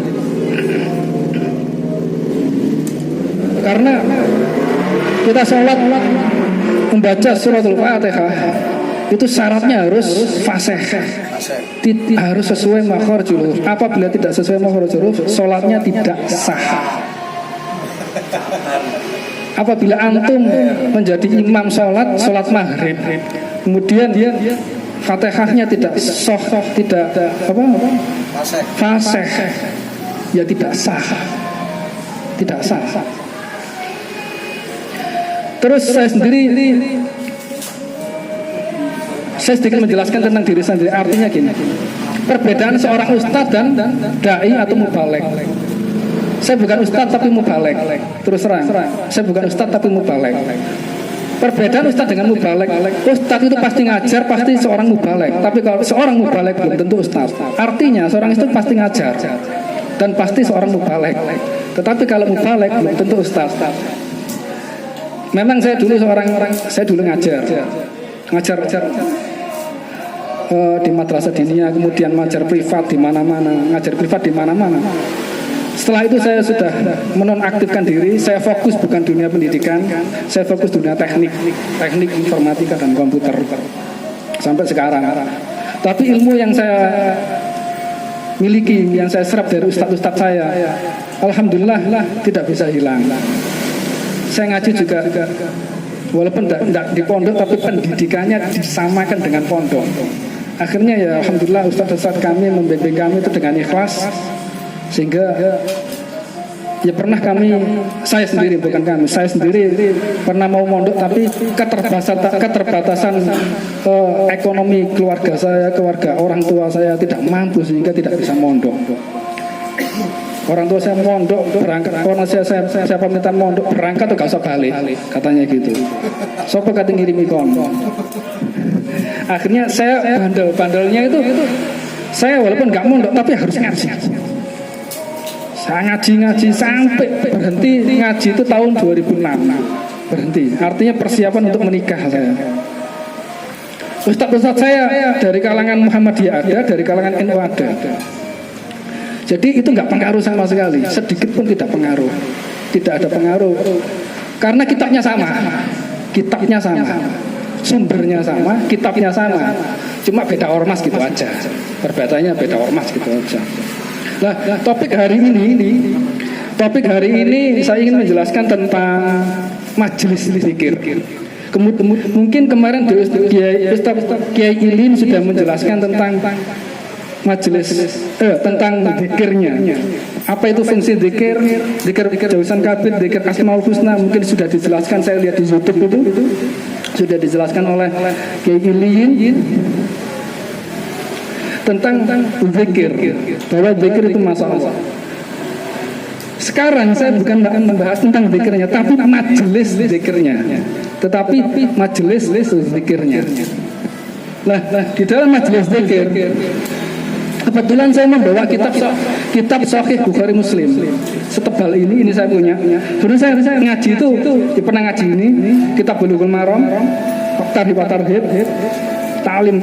Karena kita sholat membaca suratul Fatihah itu syaratnya harus fasih, harus sesuai makhorijul huruf. Apabila tidak sesuai makhorijul huruf, sholatnya tidak sah. Apabila antum menjadi imam sholat maghrib, kemudian dia Fatihahnya tidak tidak fasih, ya tidak sah, tidak sah. Terus saya sedikit menjelaskan tentang diri sendiri. Artinya gini, perbedaan seorang ustadz dan dai atau mubaligh. Saya bukan ustadz tapi mubaligh. Terus terang, saya bukan ustadz tapi mubaligh. Perbedaan ustadz dengan mubaligh, ustadz itu pasti ngajar, pasti seorang mubaligh. Tapi kalau seorang mubaligh belum tentu ustadz. Artinya seorang itu pasti ngajar dan pasti seorang mubaligh. Tetapi kalau mubaligh belum tentu ustadz. Memang saya dulu ngajar di madrasah diniyah, kemudian ngajar privat di mana-mana, Setelah itu saya sudah menonaktifkan diri, saya fokus bukan dunia pendidikan, saya fokus dunia teknik informatika dan komputer sampai sekarang. Tapi ilmu yang saya miliki, yang saya serap dari ustadz-ustadz saya, alhamdulillah tidak bisa hilang. Saya ngaji juga, walaupun tidak di pondok, tapi pendidikannya disamakan dengan pondok. Akhirnya ya alhamdulillah ustadz-ustadz kami membimbing kami itu dengan ikhlas, sehingga ya pernah saya sendiri pernah mau mondok, tapi keterbatasan ekonomi keluarga saya, keluarga orang tua saya tidak mampu sehingga tidak bisa mondok. Orang tua saya mondok berangkat, orang saya pamitan mondok berangkat tuh gak usah balik, katanya gitu. Sopo kata ngirimi kon. Akhirnya saya bandelnya itu saya walaupun gak mondok tapi harus ngaji. Saya ngaji sampai berhenti ngaji itu tahun 2006. Berhenti. Artinya persiapan untuk menikah saya. Ustadz saya dari kalangan Muhammadiyah ada, dari kalangan NU ada. Jadi itu nggak pengaruh sama sekali, sedikit pun tidak pengaruh, tidak ada pengaruh, karena kitabnya sama, sumbernya sama, kitabnya sama, cuma beda ormas gitu aja, perbedaannya beda ormas gitu aja. Nah, topik hari ini saya ingin menjelaskan tentang majelis zikir. Mungkin kemarin Kiai Ilin sudah menjelaskan tentang majelis tentang zikirnya. Apa itu fungsi zikir jausan kabir, zikir asmaul husna, mungkin sudah dijelaskan, saya lihat di YouTube itu sudah dijelaskan oleh Kiai Ilin tentang zikir, bahwa zikir itu masalah. Sekarang saya bukan membahas tentang zikirnya, tapi majelis zikirnya, Nah, di dalam majelis zikir kebetulan saya membawa kitab Sahih Bukhari Muslim setebal ini saya punya. Sebenarnya saya ngaji itu pernah ngaji ini kitab Bulughul Maram, Tarhib Tarhib, Ta'lim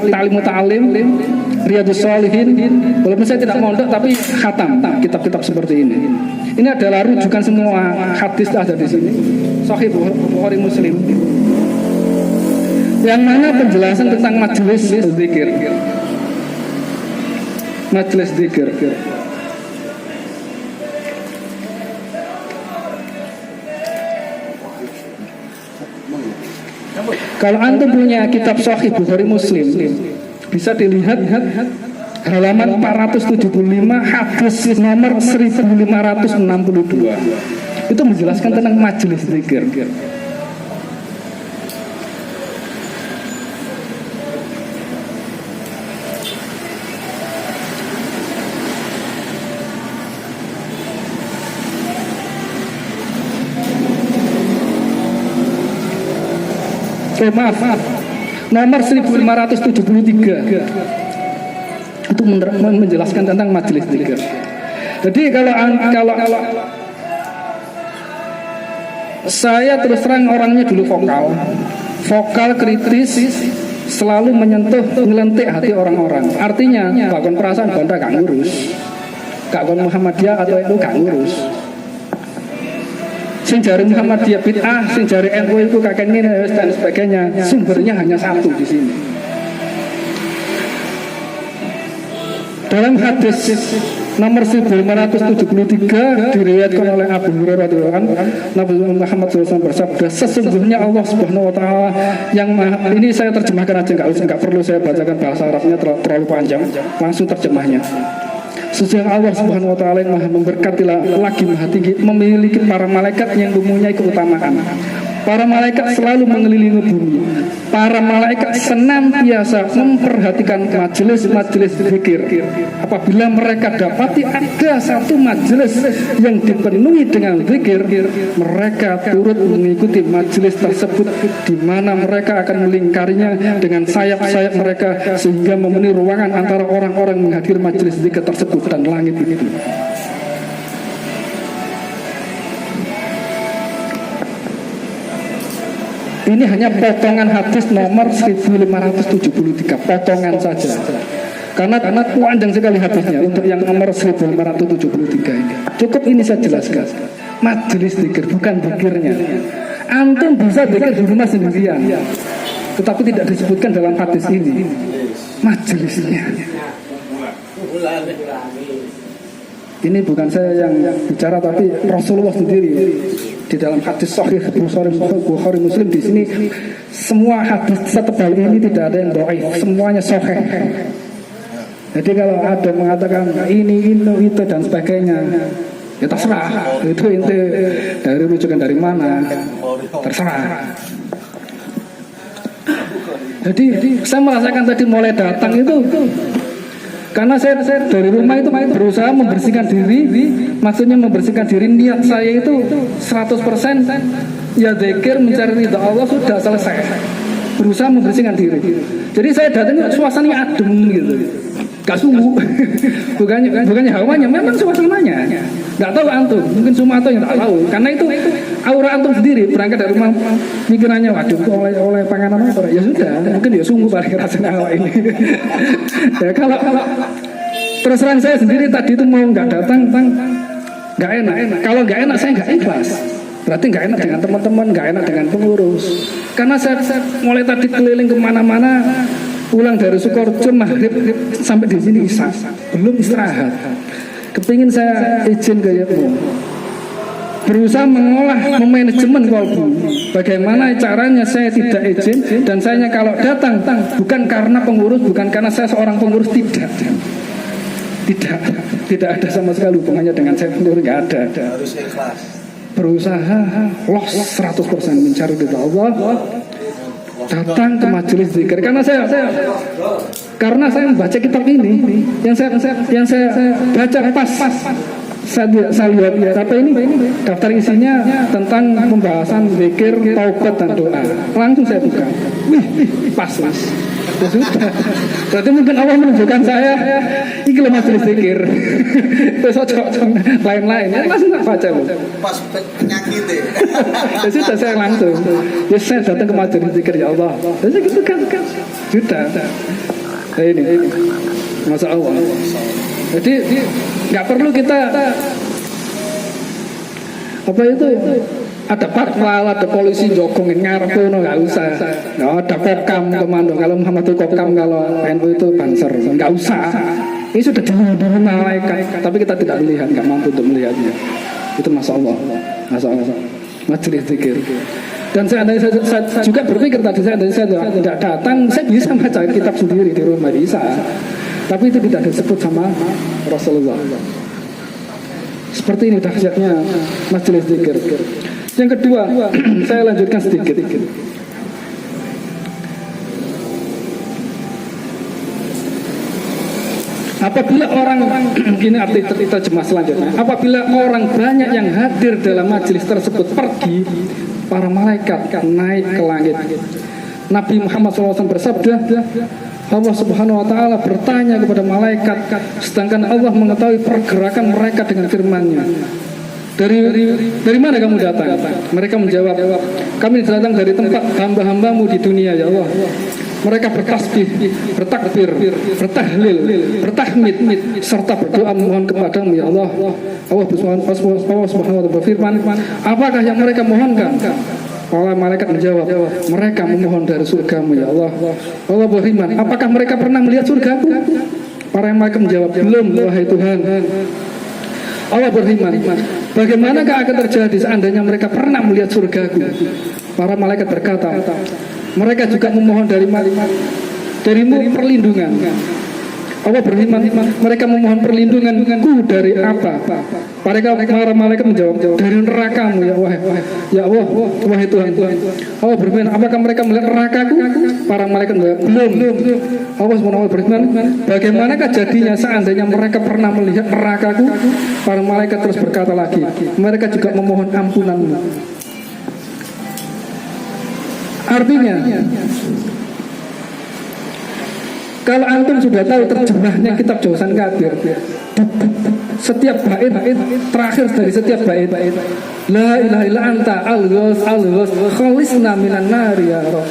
Riyadhus Shalihin. Walaupun saya tidak mondok tapi khatam kitab-kitab seperti ini. Ini adalah rujukan semua hadis ada di sini. Sahih Bukhari Muslim. Yang mana penjelasan tentang majelis zikir. Majelis zikir. Kalau antum punya kitab Sahih Bukhari Muslim, bisa dilihat halaman 475 hadis nomor 1562. Itu menjelaskan tentang majelis zikir. Maaf, nomor 1573 itu menjelaskan tentang majelis zikir. Jadi kalau Saya terus terang orangnya dulu vokal kritis, selalu menyentuh, ngelentik hati orang-orang. Artinya, bakon perasaan banda gak ngurus, gak kon Muhammadiyah atau itu gak ngurus. Sing jari Muhammadiyah bid'ah, sing jari NU itu kakek ini dan sebagainya. Sumbernya hanya satu di sini. Dalam hadis nomor 1573 diriwayatkan oleh Abu Hurairah radhiyallahu anhu, Nabi Muhammad SAW bersabda, sesungguhnya Allah Subhanahu wa taala yang ini saya terjemahkan aja, enggak perlu saya bacakan bahasa Arabnya terlalu panjang, langsung terjemahnya. Sesungguhnya Allah Subhanahu wa taala yang Maha memberkati lagi Maha tinggi, memiliki para malaikat yang mempunyai keutamaan. Para malaikat selalu mengelilingi bumi. Para malaikat senantiasa memperhatikan majelis-majelis zikir. Apabila mereka dapati ada satu majelis yang dipenuhi dengan zikir, mereka turut mengikuti majelis tersebut, di mana mereka akan melingkarinya dengan sayap-sayap mereka sehingga memenuhi ruangan antara orang-orang menghadiri majelis zikir tersebut dan langit itu. Ini hanya potongan hadis nomor 1573, potongan saja. Karena panjang sekali hadisnya untuk yang nomor 1573 ini. Cukup ini saya jelaskan. Majelis zikir, bukan zikirnya. Antum bisa zikir di rumah sendirian, tetapi tidak disebutkan dalam hadis ini. Majelisnya. Ini bukan saya yang bicara, tapi Rasulullah sendiri di dalam hadis Sahih Bukhari Muslim. Di sini semua hadis setebal ini tidak ada yang dhaif, semuanya sahih. Jadi kalau ada mengatakan ini itu dan sebagainya, ya terserah. Itu dari rujukan dari mana, terserah. Jadi saya merasakan tadi mulai datang itu, karena saya dari rumah itu berusaha membersihkan diri. Maksudnya membersihkan diri, niat saya itu 100% ya zikir, mencari ridha Allah, sudah selesai. Berusaha membersihkan diri. Jadi saya datang suasananya adem gitu, gak sungguh. bukannya hawanya, memang suasananya. Gak tahu antum, mungkin semua atau yang tak tahu. Karena itu aura antum sendiri, berangkat dari rumah pikirannya, waduh oleh panganan apa, ya sudah, mungkin ya sungguh paling rasanya awal ini. Ya kalau terus terang saya sendiri tadi itu mau nggak datang, nggak enak. Kalau nggak enak saya nggak ikhlas. Berarti nggak enak dengan teman-teman, nggak enak dengan pengurus. Karena saya mulai tadi keliling kemana-mana, pulang dari Sukoharjo maghrib sampai di sini isya, belum istirahat. Kepingin saya izin ke Yatmu, berusaha mengolah manajemen kolbu. Bagaimana caranya saya tidak izin, dan saya kalau datang bukan karena pengurus, bukan karena saya seorang pengurus, tidak ada sama sekali hubungannya dengan saya sendiri, nggak ada. Harus ikhlas. Berusaha los 100% mencari ridha Allah, datang ke majelis zikir. Karena saya membaca kitab ini, yang saya baca pas saya lihat apa ini daftar isinya tentang pembahasan zikir, taubat dan doa. Langsung saya buka. Pas. Ya sudah. Berarti mungkin Allah menunjukkan saya ini loh majelis zikir. Terus lain-lain. Ya langsung tak baca loh. Pas penyakit deh. Ya sudah, saya langsung. Ya saya datang ke majelis zikir, ya Allah. Ya gitu kan. Sudah. Nah, ini Masya Allah. Jadi nggak perlu kita apa itu ada patwal, ada polisi jogongin ngarep itu nggak usah. Nggak ada kokam komando. Kalau Muhammad itu kokam, kalau NU itu banser, nggak usah. Ini sudah dilindungi malaikat, tapi kita tidak melihat, nggak mampu untuk melihatnya. Itu Masya Allah. Majelis zikir. Dan saya juga berpikir tadi saya tidak datang, saya bisa baca kitab sendiri di rumah, bisa. Tapi itu tidak disebut sama Rasulullah. Seperti ini dahsyatnya majelis zikir. Yang kedua, saya lanjutkan sedikit. Apabila orang, ini arti terjemah selanjutnya. Apabila orang banyak yang hadir dalam majelis tersebut pergi, para malaikat naik ke langit. Nabi Muhammad SAW bersabda, Allah Subhanahu wa taala bertanya kepada malaikat, sedangkan Allah mengetahui pergerakan mereka dengan firman-Nya. Dari mana kamu datang? Mereka menjawab, kami datang dari tempat hamba-hambamu di dunia ya Allah. Mereka bertasbih, bertakbir, bertahlil, bertahmid, serta berdoa memohon kepadamu ya Allah. Allah Subhanahu wa taala berfirman, apakah yang mereka mohonkan? Para malaikat menjawab, mereka memohon dari surgamu ya Allah. Allah berfirman, apakah mereka pernah melihat surgaku? Para malaikat menjawab, belum wahai Tuhan. Allah berfirman, bagaimanakah akan terjadi seandainya mereka pernah melihat surgaku? Para malaikat berkata, mereka juga memohon darimu perlindungan. Allah berfirman, mereka memohon perlindunganku dari apa? Para malaikat menjawab, dari nerakamu ya Allah, wahai Tuhan. Allah berfirman, apakah mereka melihat nerakaku? Para malaikat menjawab, belum. Allah SWT berfirman, bagaimanakah jadinya seandainya mereka pernah melihat nerakaku? Para malaikat terus berkata lagi, mereka juga memohon ampunanmu. Artinya, kalau antum sudah tahu terjemahnya kitab Jausan Kabir, setiap bait terakhir dari setiap bait, la ilaha illa anta al-ghos khalisna minan nari ya Rabb.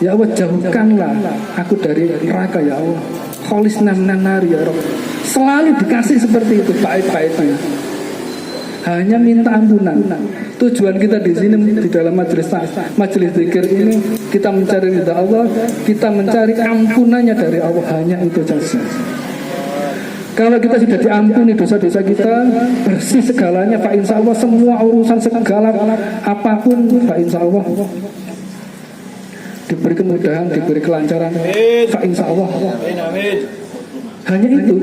Ya Allah, jauhkanlah aku dari neraka ya Allah. Khalisna minan nari ya Rabb. Selalu dikasih seperti itu bait-baitnya. Hanya minta ampunan. Tujuan kita di sini di dalam majelis zikir ini, kita mencari ridha Allah, kita mencari ampunannya dari Allah, hanya itu saja. Kalau kita sudah diampuni dosa-dosa kita, bersih segalanya, Pak insya Allah semua urusan segala apapun, Pak insya Allah diberi kemudahan, diberi kelancaran, Pak insya Allah. Hanya itu.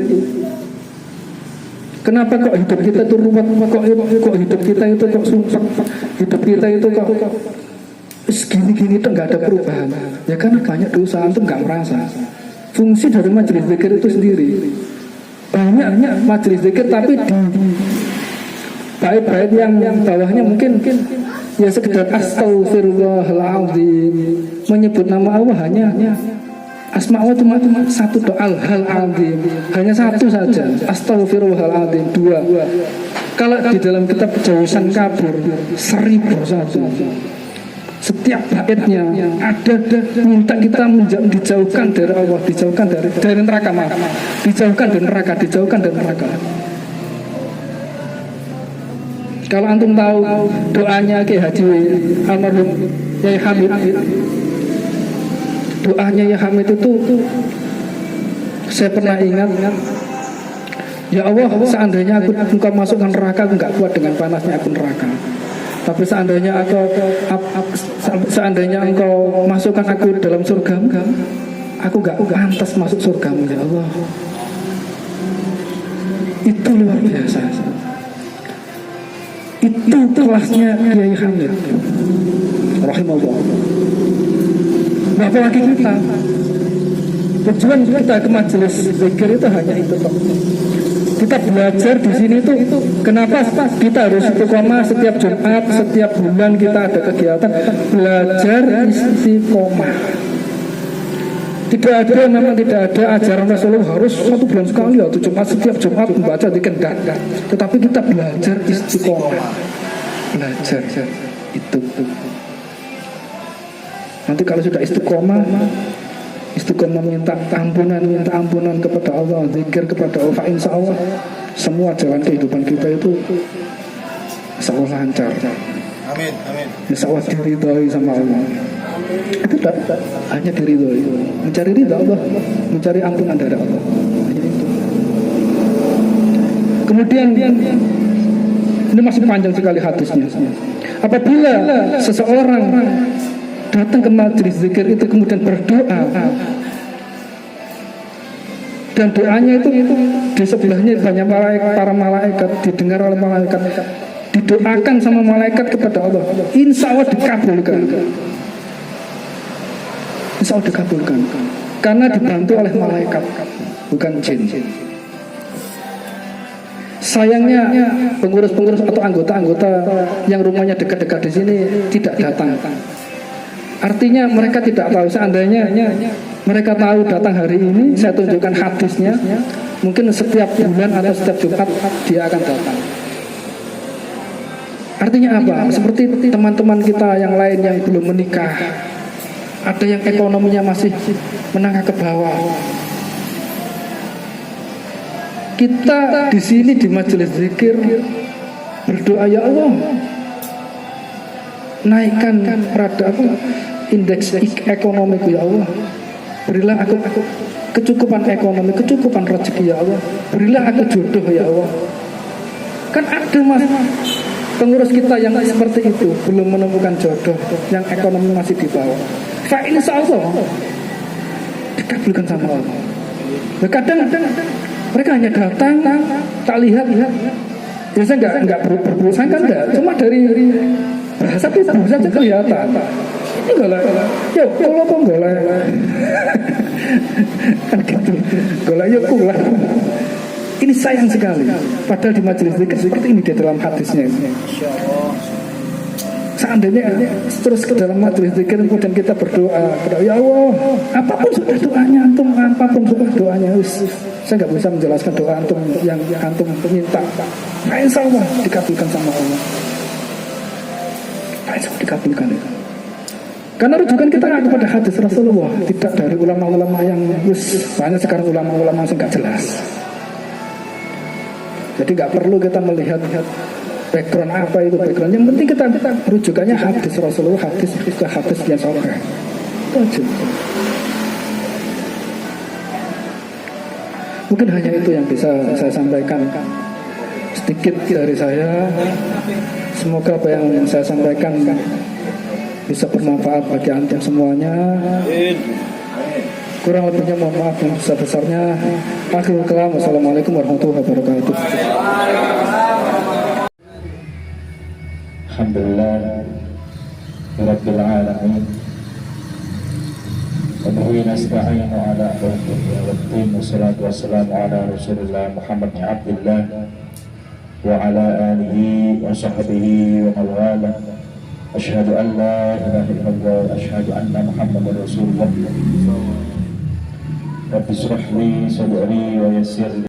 Kenapa kok hidup kita itu ruwet, kok hidup kita itu kok sumpah, hidup kita itu kok segini-gini itu nggak ada perubahan? Ya karena banyak dosa, antum nggak merasa. Fungsi dari majelis zikir itu sendiri, banyak majelis zikir tapi di bait-bait yang bawahnya mungkin ya sekedar astaghfirullahaladzim, menyebut nama Allah hanya asma Allah cuma satu doa, al-azim, hanya satu saja, astaghfirullahaladzim. Dua, kalau di dalam kitab Jausan Kabir 1000 saja. Setiap baitnya ada minta kita dijauhkan dari Allah, dijauhkan dari neraka, dijauhkan dari neraka, dijauhkan dari neraka. Kalau antum tahu doanya Ki Haji almarhum Yai Hamid, doanya Yai Hamid itu saya pernah ingat, ya Allah, seandainya engkau masukkan neraka, aku nggak kuat dengan panasnya aku neraka. Tapi seandainya engkau masukkan aku dalam surgamu, aku nggak pantas masuk surgamu ya Allah. Itu luar biasa. Itu kelasnya Kiai Hamid rahimahullah. Apalagi kita, tujuan kita ke majelis zikir itu hanya itu toh. Kita belajar di sini tuh, kenapa kita harus istiqomah setiap Jumat, setiap bulan kita ada kegiatan belajar istiqomah. Memang tidak ada ajaran Rasulullah harus 1 bulan sekali atau Jumat, setiap Jumat membaca zikir, enggak. Tetapi kita belajar istiqomah, belajar itu. Nanti kalau sudah istiqomah minta ampunan kepada Allah, zikir kepada Allah, insya Allah semua jalan kehidupan kita itu insya Allah lancar. Amin. Insya Allah diridhoi sama Allah. Itu hanya diridhoi, mencari ridha Allah, mencari ampunan dari Allah, hanya itu. Kemudian ini masih panjang sekali hadisnya. Apabila seseorang datang ke majelis zikir itu kemudian berdoa, dan doanya itu di sebelahnya banyak para malaikat, didengar oleh malaikat, didoakan sama malaikat kepada Allah, insya Allah dikabulkan. Insya Allah dikabulkan karena dibantu oleh malaikat, bukan jin. Sayangnya pengurus-pengurus atau anggota-anggota yang rumahnya dekat-dekat di sini tidak datang. Artinya mereka tidak tahu, seandainya mereka tahu datang hari ini, saya tunjukkan hadisnya, Mungkin setiap bulan atau setiap Jumat dia akan datang. Artinya apa? Seperti teman-teman kita yang lain yang belum menikah, ada yang ekonominya masih menengah ke bawah. Kita di sini di majelis zikir berdoa, ya Allah, naikkan indeks ekonomiku ya Allah. Berilah aku kecukupan ekonomi, kecukupan rezeki ya Allah. Berilah aku jodoh ya Allah. Kan ada pengurus kita yang seperti itu, belum menemukan jodoh, yang ekonomi masih di bawah. Insya Allah dikabulkan sama Allah. Kadang mereka hanya datang, tak lihat. Ya saya enggak berurusan kan enggak, cuma dari bahasa tubuh saja kelihatan. Ini golek, yuk kalau kok golek, kan gitu, golek yuk pulang. Ini sayang sekali. Padahal di majelis zikir ini di dalam hadisnya. Seandainya terus ke dalam majelis zikir kemudian kita berdoa, ya Allah, apapun sudah doanya antum, apapun sudah doanya, saya nggak bisa menjelaskan doa antum yang antum minta. Nah, insya Allah dikabulkan sama Allah. Nah, insya Allah dikabulkan itu. Karena rujukan kita nggak kepada hadis Rasulullah, tidak dari ulama-ulama yang banyak sekarang ulama-ulama yang nggak jelas. Jadi nggak perlu kita melihat background apa itu background. Yang penting kita rujukannya hadis Rasulullah, hadis yang sahih. Itu aja. Mungkin hanya itu yang bisa saya sampaikan sedikit dari saya. Semoga apa yang saya sampaikan bisa bermanfaat bagi antum semuanya. Kurang lebihnya mohon maaf yang besar-besarnya. Akhirul kalam. Wassalamualaikum warahmatullahi wabarakatuh. Alhamdulillah Rabbil alamin. Wa bihi nasta'inu ala umuri wassalatu wassalamu ala Rasulillah Muhammad bin Abdullah wa ala alihi wa sahbihi wa mawala. Asyhadu an la ilaha illallah, asyhadu anna Muhammadar Rasulullah. Rabbi shrah li sadri wa yassir